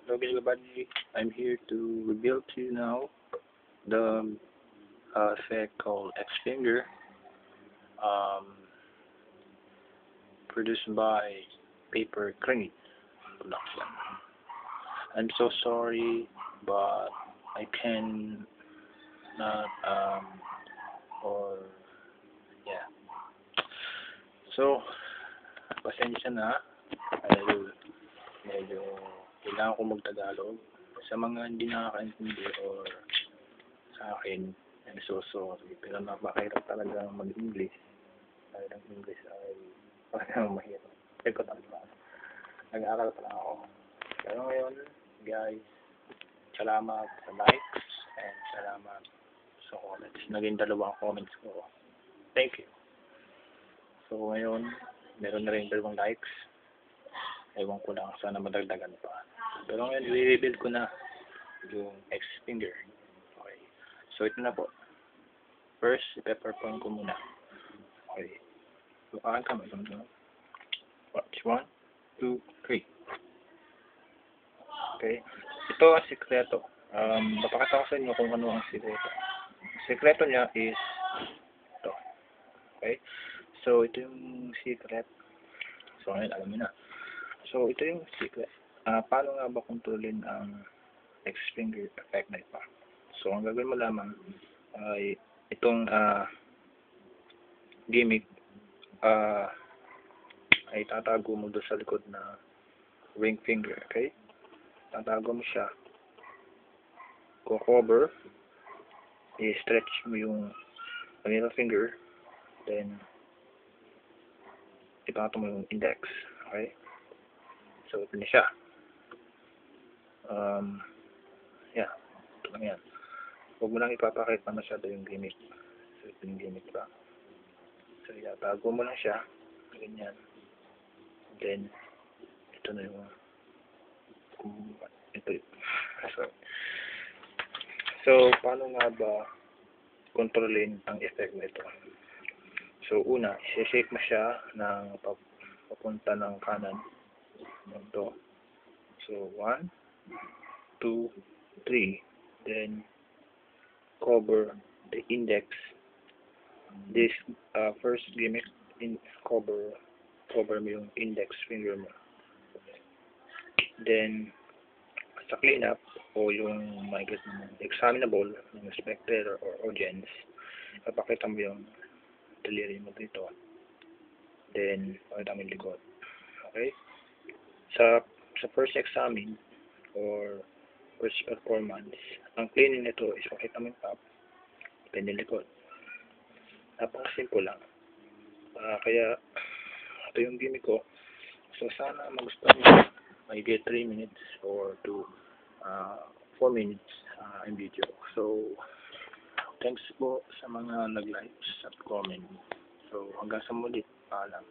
Hello everybody, I'm here to reveal to you now the effect called X-Finger, um, produced by Paper Crane Production. I'm so sorry, but I can not, or, yeah. So, pasensya na, dahil medyo kailangan ko mag-Tagalog. Sa mga hindi nakakaintindi or sa akin, I'm so sorry. Pero napakahirap talaga mag-English. Dahil ang English ay parang mahirap. Pero talaga, nag-aaral pa lang ako. Pero ngayon, guys, salamat sa likes and salamat sa comments. Naging 2 comments ko. Thank you. So ngayon, meron na rin 2 likes. Ewan ko lang, sana madagdagan pa. Pero ngayon, i-reveal ko na yung X-Finger. Okay. So ito na po. First, i-peppercorn ko muna. Okay. So, ka mo. Watch. 1, 2, 3. Okay. Ito ang sikreto. Papakita ko sa inyo kung ano ang sikreto. Sikreto niya is ito. Okay. So, ito yung secret. So, ngayon, alam niyo na. So, ito yung secret. Paano nga ba kontrolin ang X-Finger effect na ito? So, ang gagawin mo lamang ay itong gimmick ay tatago mo doon sa likod na ring finger, okay? Tatago mo siya. Cover, i-stretch mo yung middle finger, then ipato mo yung index, okay? So, ito na siya. Yeah, ito lang yan. Huwag mo lang ipapakita masyado yung gimmick. So, ito yung gimmick ba? So, itatago mo lang siya. Ganyan. Then, ito na yung ito. Sorry. So, paano nga ba kontrolin ang effect nito? So, una, i-shake mo siya ng papunta ng kanan. Ito. So, 1, 2, 3. Then, cover the index. This first gimmick, cover mo yung index finger mo. Then, sa cleanup o yung examinable ng spectator or audience, papakita mo yung daliri mo dito. Then, pakita mo yung likod. Okay? Sa first examine or first performance, ang cleaning nito is pakita mo yung top, then yung likod. Napaka-simple lang. Kaya, ito yung gimmick ko. So, sana magustuhan nyo. May get 3 minutes or 4 minutes in video. So, thanks po sa mga nag-likes at comment. So, hanggang sa muli. Paalam.